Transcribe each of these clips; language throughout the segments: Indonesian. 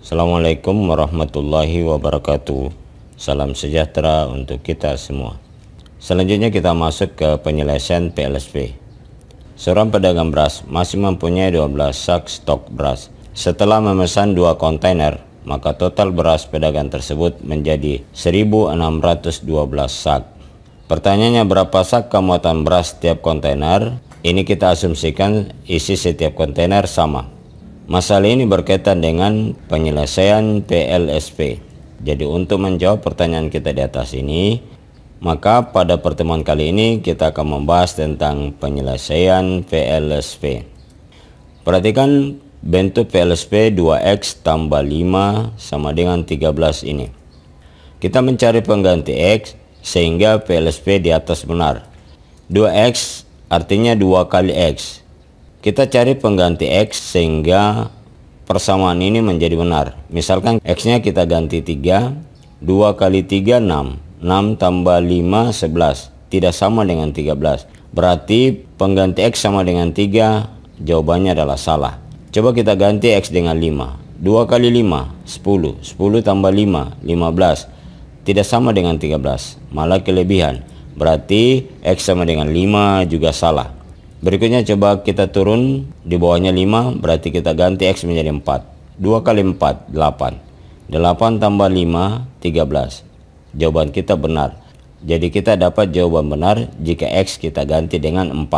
Assalamualaikum warahmatullahi wabarakatuh. Salam sejahtera untuk kita semua. Selanjutnya kita masuk ke penyelesaian PLSP. Seorang pedagang beras masih mempunyai 12 sak stok beras. Setelah memesan 2 kontainer, maka total beras pedagang tersebut menjadi 1.612 sak. Pertanyaannya, berapa sak kemuatan beras setiap kontainer? Ini kita asumsikan isi setiap kontainer sama. Masalah ini berkaitan dengan penyelesaian PLSP. Jadi untuk menjawab pertanyaan kita di atas ini, maka pada pertemuan kali ini kita akan membahas tentang penyelesaian PLSP. Perhatikan bentuk PLSP 2X tambah 5 sama dengan 13 ini. Kita mencari pengganti X sehingga PLSP di atas benar. 2X artinya 2 kali X. Kita cari pengganti X sehingga persamaan ini menjadi benar. Misalkan X-nya kita ganti 3, 2 kali 3 6, 6 tambah 5 11, tidak sama dengan 13. Berarti pengganti X sama dengan 3, jawabannya adalah salah. Coba kita ganti X dengan 5, 2 kali 5 10, 10 tambah 5 15, tidak sama dengan 13, malah kelebihan. Berarti X sama dengan 5 juga salah. Berikutnya coba kita turun di bawahnya 5, berarti kita ganti X menjadi 4. 2 kali 4 8, 8 tambah 5 13. Jawaban kita benar. Jadi kita dapat jawaban benar jika X kita ganti dengan 4.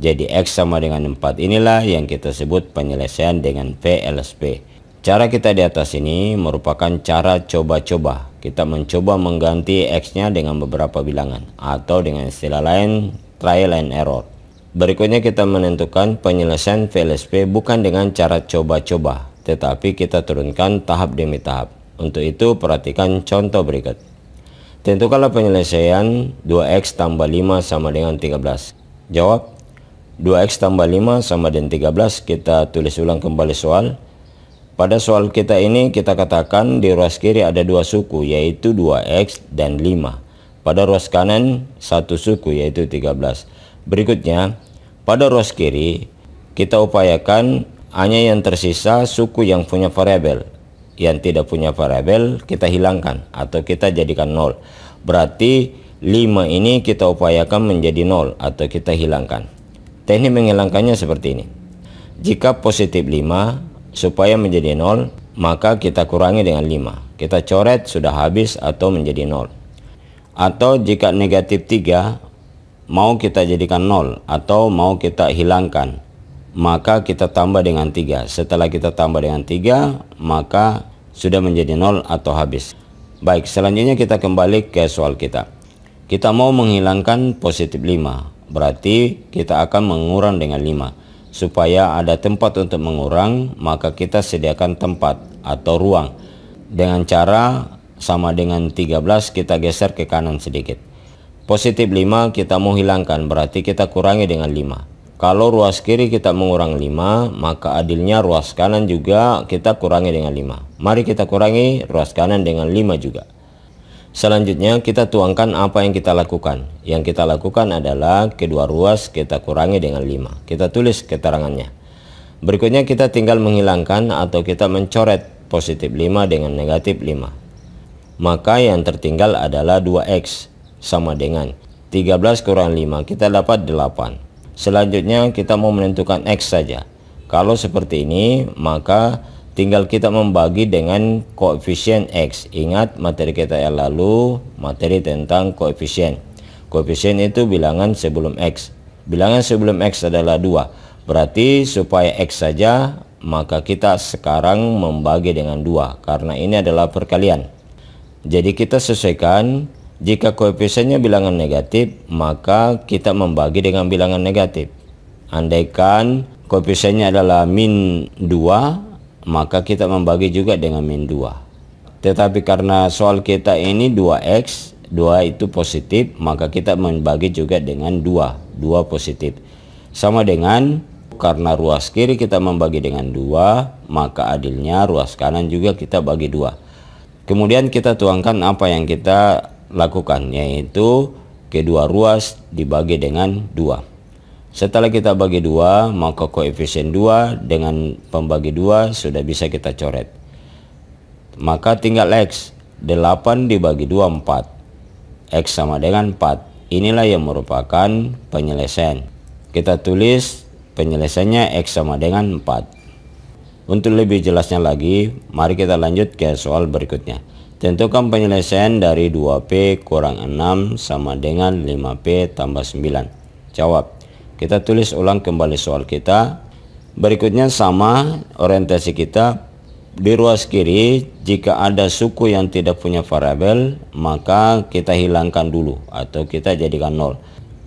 Jadi X sama dengan 4. Inilah yang kita sebut penyelesaian dengan PLSP. Cara kita di atas ini merupakan cara coba-coba. Kita mencoba mengganti X-nya dengan beberapa bilangan, atau dengan istilah lain trial and error. Berikutnya kita menentukan penyelesaian PLSP bukan dengan cara coba-coba, tetapi kita turunkan tahap demi tahap. Untuk itu perhatikan contoh berikut. Tentukanlah penyelesaian 2X tambah 5 sama dengan 13. Jawab, 2X tambah 5 sama dengan 13. Kita tulis ulang kembali soal. Pada soal kita ini kita katakan di ruas kiri ada 2 suku, yaitu 2X dan 5. Pada ruas kanan 1 suku, yaitu 13. Berikutnya, pada ruas kiri kita upayakan hanya yang tersisa suku yang punya variabel. Yang tidak punya variabel kita hilangkan atau kita jadikan 0. Berarti 5 ini kita upayakan menjadi 0 atau kita hilangkan. Teknik menghilangkannya seperti ini. Jika positif 5 supaya menjadi 0, maka kita kurangi dengan 5. Kita coret sudah habis atau menjadi 0. Atau jika negatif 3 mau kita jadikan 0 atau mau kita hilangkan, maka kita tambah dengan 3. Setelah kita tambah dengan 3, maka sudah menjadi 0 atau habis. Baik, selanjutnya kita kembali ke soal kita. Kita mau menghilangkan positif 5, berarti kita akan mengurang dengan 5. Supaya ada tempat untuk mengurang, maka kita sediakan tempat atau ruang. Dengan cara sama dengan 13, kita geser ke kanan sedikit. Positif 5 kita mau hilangkan, berarti kita kurangi dengan 5. Kalau ruas kiri kita mengurang 5, maka adilnya ruas kanan juga kita kurangi dengan 5. Mari kita kurangi ruas kanan dengan 5 juga. Selanjutnya kita tuangkan apa yang kita lakukan. Yang kita lakukan adalah kedua ruas kita kurangi dengan 5. Kita tulis keterangannya. Berikutnya kita tinggal menghilangkan atau kita mencoret positif 5 dengan negatif 5. Maka yang tertinggal adalah 2X. Sama dengan 13 kurang 5, kita dapat 8. Selanjutnya kita mau menentukan X saja. Kalau seperti ini, maka tinggal kita membagi dengan koefisien X. Ingat materi kita yang lalu, materi tentang koefisien. Koefisien itu bilangan sebelum X. Bilangan sebelum X adalah 2. Berarti supaya X saja, maka kita sekarang membagi dengan 2. Karena ini adalah perkalian. Jadi kita sesuaikan. Jika koefisiennya bilangan negatif, maka kita membagi dengan bilangan negatif. Andaikan koefisiennya adalah min 2, maka kita membagi juga dengan min 2. Tetapi karena soal kita ini 2X, 2 itu positif, maka kita membagi juga dengan 2. 2 positif. Sama dengan karena ruas kiri kita membagi dengan 2, maka adilnya ruas kanan juga kita bagi 2. Kemudian kita tuangkan apa yang kita lakukan, yaitu kedua ruas dibagi dengan 2. Setelah kita bagi 2, maka koefisien 2 dengan pembagi 2 sudah bisa kita coret. maka tinggal X. 8 dibagi 2, 4. X sama dengan 4. Inilah yang merupakan penyelesaian. Kita tulis penyelesaiannya X sama dengan 4. Untuk lebih jelasnya lagi, mari kita lanjut ke soal berikutnya. Tentukan penyelesaian dari 2P kurang 6 sama dengan 5P tambah 9. Jawab. Kita tulis ulang kembali soal kita. Berikutnya sama orientasi kita. Di ruas kiri, jika ada suku yang tidak punya variabel, maka kita hilangkan dulu atau kita jadikan 0.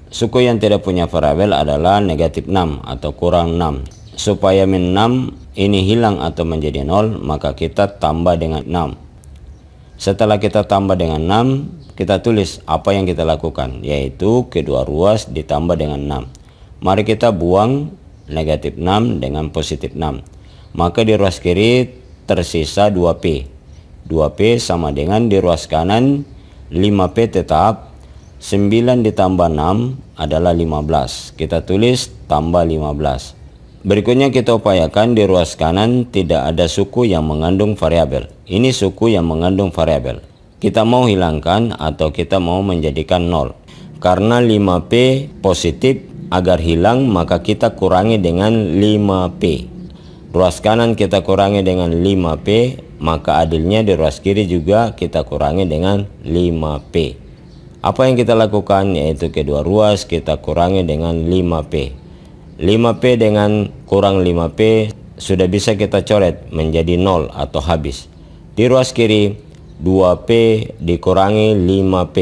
Suku yang tidak punya variabel adalah negatif 6 atau kurang 6. Supaya min 6 ini hilang atau menjadi 0, maka kita tambah dengan 6. Setelah kita tambah dengan 6, kita tulis apa yang kita lakukan, yaitu kedua ruas ditambah dengan 6. Mari kita buang negatif 6 dengan positif 6. Maka di ruas kiri tersisa 2P. 2P sama dengan di ruas kanan 5P tetap. 9 ditambah 6 adalah 15. Kita tulis tambah 15. Berikutnya kita upayakan di ruas kanan tidak ada suku yang mengandung variabel. Ini suku yang mengandung variabel. Kita mau hilangkan atau kita mau menjadikan 0. Karena 5P positif, agar hilang maka kita kurangi dengan 5P. Ruas kanan kita kurangi dengan 5P, maka adilnya di ruas kiri juga kita kurangi dengan 5P. Apa yang kita lakukan, yaitu kedua ruas kita kurangi dengan 5P. 5P dengan kurang 5P sudah bisa kita coret menjadi 0 atau habis. Di ruas kiri 2P dikurangi 5P.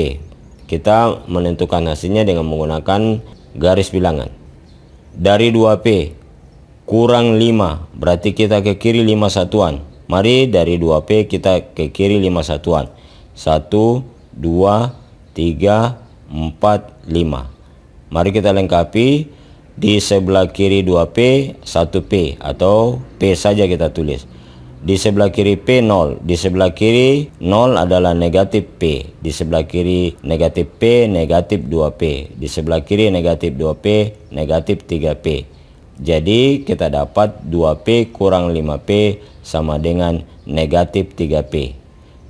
Kita menentukan hasilnya dengan menggunakan garis bilangan. Dari 2P kurang 5 berarti kita ke kiri 5 satuan. Mari dari 2P kita ke kiri 5 satuan. 1, 2, 3, 4, 5. Mari kita lengkapi. Di sebelah kiri 2P 1P atau P saja kita tulis. Di sebelah kiri P 0. Di sebelah kiri 0 adalah negatif P. Di sebelah kiri negatif P, negatif 2P. Di sebelah kiri negatif 2P, negatif 3P. Jadi kita dapat 2P kurang 5P sama dengan negatif 3P.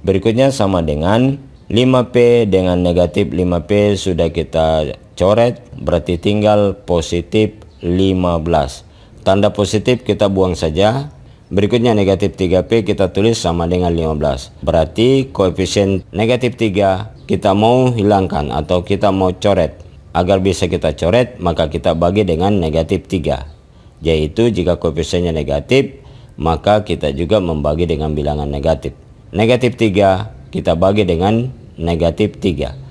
Berikutnya sama dengan 5P dengan negatif 5P sudah kita coret. Berarti tinggal positif 15. Tanda positif kita buang saja. Berikutnya negatif 3P kita tulis sama dengan 15. Berarti koefisien negatif 3 kita mau hilangkan atau kita mau coret. Agar bisa kita coret maka kita bagi dengan negatif 3. Yaitu jika koefisiennya negatif maka kita juga membagi dengan bilangan negatif. Negatif 3 kita bagi dengan negatif 3.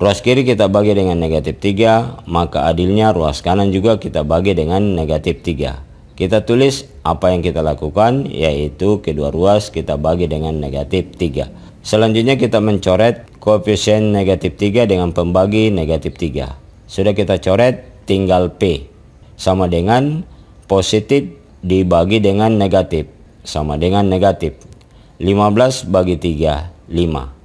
Ruas kiri kita bagi dengan negatif 3, maka adilnya ruas kanan juga kita bagi dengan negatif 3. Kita tulis apa yang kita lakukan, yaitu kedua ruas kita bagi dengan negatif 3. Selanjutnya kita mencoret koefisien negatif 3 dengan pembagi negatif 3. Sudah kita coret, tinggal P. Sama dengan positif dibagi dengan negatif. Sama dengan negatif. 15 bagi 3, 5.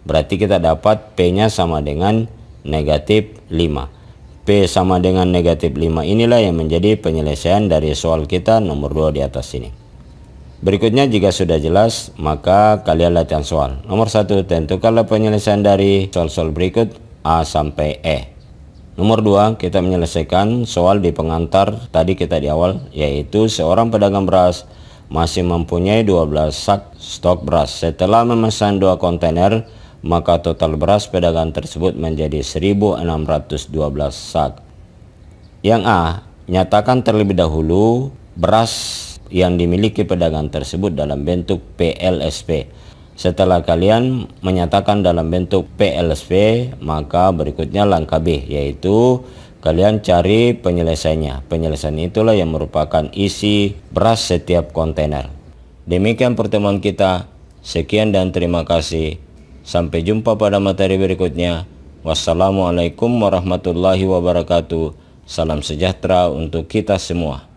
Berarti kita dapat P-nya sama dengan negatif 5. P sama dengan negatif 5 inilah yang menjadi penyelesaian dari soal kita nomor 2 di atas ini. Berikutnya jika sudah jelas maka kalian latihan soal. Nomor 1, tentukanlah penyelesaian dari soal-soal berikut A sampai E. Nomor 2, kita menyelesaikan soal di pengantar tadi kita di awal, yaitu seorang pedagang beras masih mempunyai 12 sak stok beras. Setelah memesan 2 kontainer, maka total beras pedagang tersebut menjadi 1.612 sak. Yang A, nyatakan terlebih dahulu beras yang dimiliki pedagang tersebut dalam bentuk PLSP. Setelah kalian menyatakan dalam bentuk PLSP, maka berikutnya langkah B, yaitu kalian cari penyelesaiannya. Penyelesaian itulah yang merupakan isi beras setiap kontainer. Demikian pertemuan kita. Sekian dan terima kasih. Sampai jumpa pada materi berikutnya. Wassalamualaikum warahmatullahi wabarakatuh. Salam sejahtera untuk kita semua.